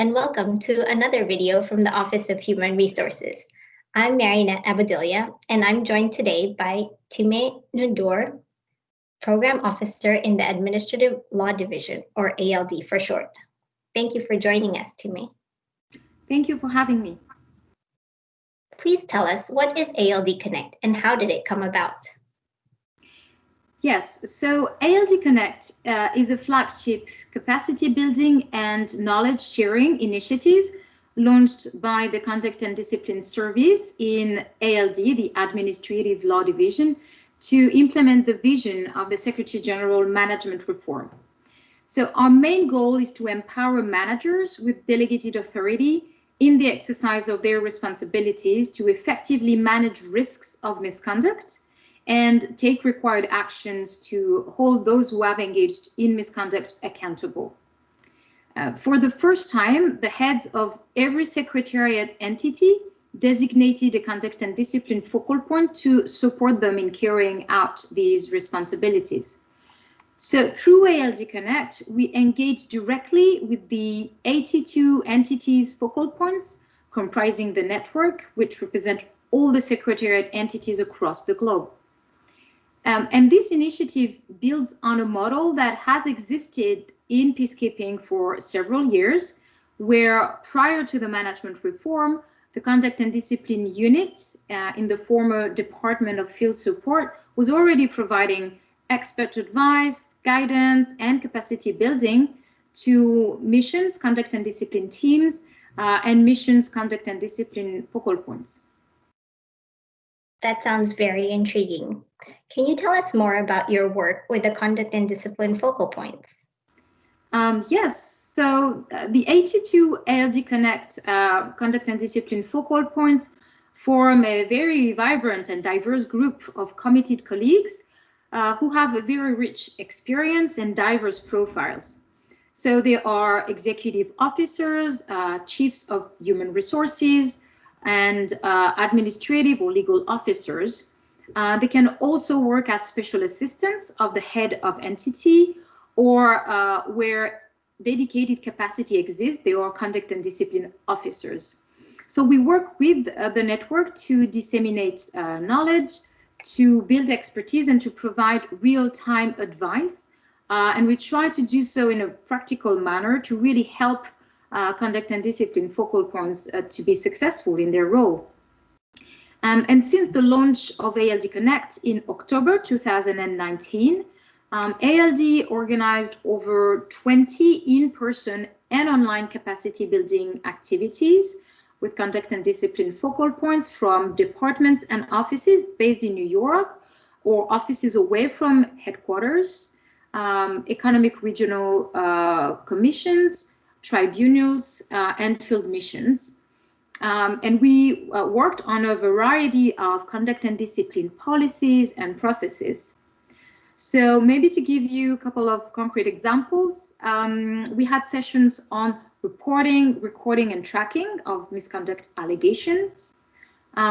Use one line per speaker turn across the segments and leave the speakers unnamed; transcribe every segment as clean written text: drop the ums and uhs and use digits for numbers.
and welcome to another video from the Office of Human Resources. I'm Marinette Abadilia, and I'm joined today by Time Nudur, Program Officer in the Administrative Law Division, or ALD for short. Thank you for joining us, Time.
Thank you for having me.
Please tell us, what is ALD Connect and how did it come about?
Yes, so ALD Connect is a flagship capacity building and knowledge sharing initiative launched by the Conduct and Discipline Service in ALD, the Administrative Law Division, to implement the vision of the Secretary General Management Reform. So our main goal is to empower managers with delegated authority in the exercise of their responsibilities to effectively manage risks of misconduct and take required actions to hold those who have engaged in misconduct accountable. For the first time, the heads of every secretariat entity designated a conduct and discipline focal point to support them in carrying out these responsibilities. So through ALD Connect, we engage directly with the 82 entities focal points comprising the network, which represent all the secretariat entities across the globe. And this initiative builds on a model that has existed in peacekeeping for several years, where prior to the management reform, the Conduct and Discipline Unit in the former Department of Field Support was already providing expert advice, guidance, and capacity building to missions, conduct and discipline teams, and missions, conduct and discipline focal points.
That sounds very intriguing. Can you tell us more about your work with the Conduct and Discipline focal points?
Yes, so the 82 ALD Connect Conduct and Discipline focal points form a very vibrant and diverse group of committed colleagues who have a very rich experience and diverse profiles. So they are executive officers, chiefs of human resources, and administrative or legal officers. They can also work as special assistants of the head of entity, or where dedicated capacity exists, they are conduct and discipline officers. So we work with the network to disseminate knowledge, to build expertise, and to provide real-time advice. And we try to do so in a practical manner to really help conduct and discipline focal points to be successful in their role. And since the launch of ALD Connect in October 2019, ALD organized over 20 in-person and online capacity building activities with conduct and discipline focal points from departments and offices based in New York or offices away from headquarters, economic regional commissions, tribunals, and field missions. And we worked on a variety of conduct and discipline policies and processes. So maybe to give you a couple of concrete examples, we had sessions on reporting, recording, and tracking of misconduct allegations.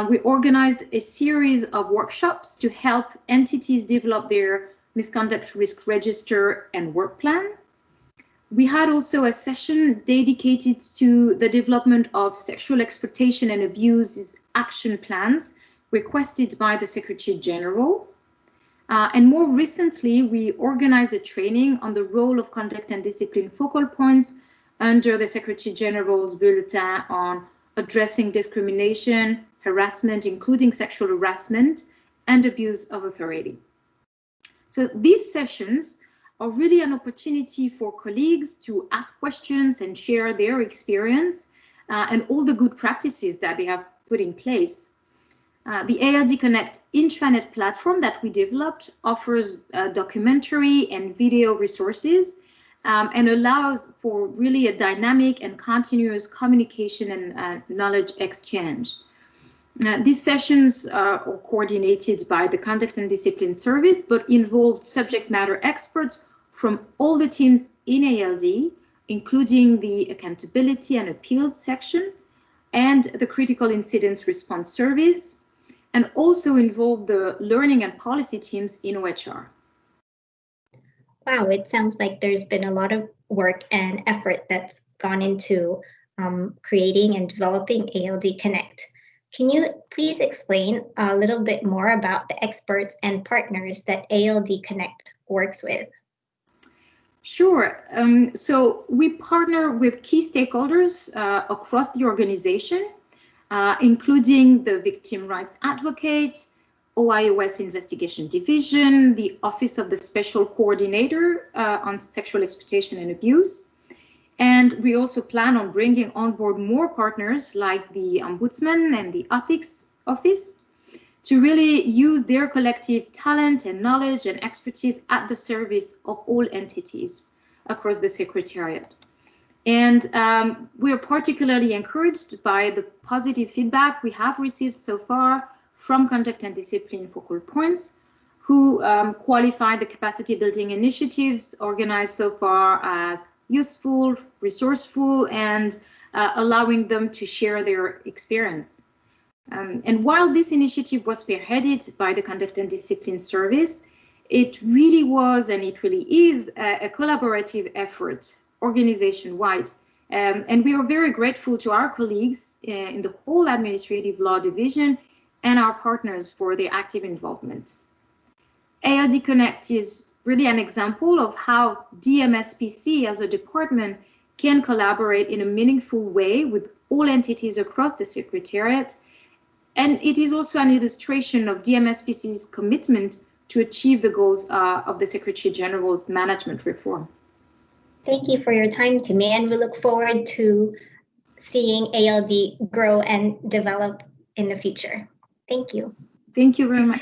We organized a series of workshops to help entities develop their misconduct risk register and work plan. We had also a session dedicated to the development of sexual exploitation and abuse action plans requested by the Secretary General. And more recently, we organized a training on the role of conduct and discipline focal points under the Secretary General's Bulletin on addressing discrimination, harassment, including sexual harassment, and abuse of authority. So these sessions are really an opportunity for colleagues to ask questions and share their experience and all the good practices that they have put in place. The ALD Connect intranet platform that we developed offers documentary and video resources and allows for really a dynamic and continuous communication and knowledge exchange. These sessions are coordinated by the Conduct and Discipline Service, but involved subject matter experts from all the teams in ALD, including the Accountability and Appeals section and the Critical Incidents Response Service, and also involved the Learning and Policy teams in OHR.
Wow, it sounds like there's been a lot of work and effort that's gone into creating and developing ALD Connect. Can you please explain a little bit more about the experts and partners that ALD Connect works with?
Sure. So we partner with key stakeholders across the organization, including the Victim Rights Advocate, OIOS Investigation Division, the Office of the Special Coordinator on Sexual Exploitation and Abuse. And we also plan on bringing on board more partners like the Ombudsman and the Ethics Office to really use their collective talent and knowledge and expertise at the service of all entities across the Secretariat. And we are particularly encouraged by the positive feedback we have received so far from Conduct and Discipline focal points, who qualify the capacity building initiatives organized so far as useful, resourceful, and allowing them to share their experience. And while this initiative was spearheaded by the Conduct and Discipline Service, it really was, and it really is, a collaborative effort, organization-wide. And we are very grateful to our colleagues in the whole Administrative Law Division and our partners for their active involvement. ALD Connect is really an example of how DMSPC as a department can collaborate in a meaningful way with all entities across the Secretariat. And it is also an illustration of DMSPC's commitment to achieve the goals of the Secretary General's management reform.
Thank you for your time, Timmy, and we look forward to seeing ALD grow and develop in the future. Thank you.
Thank you very much.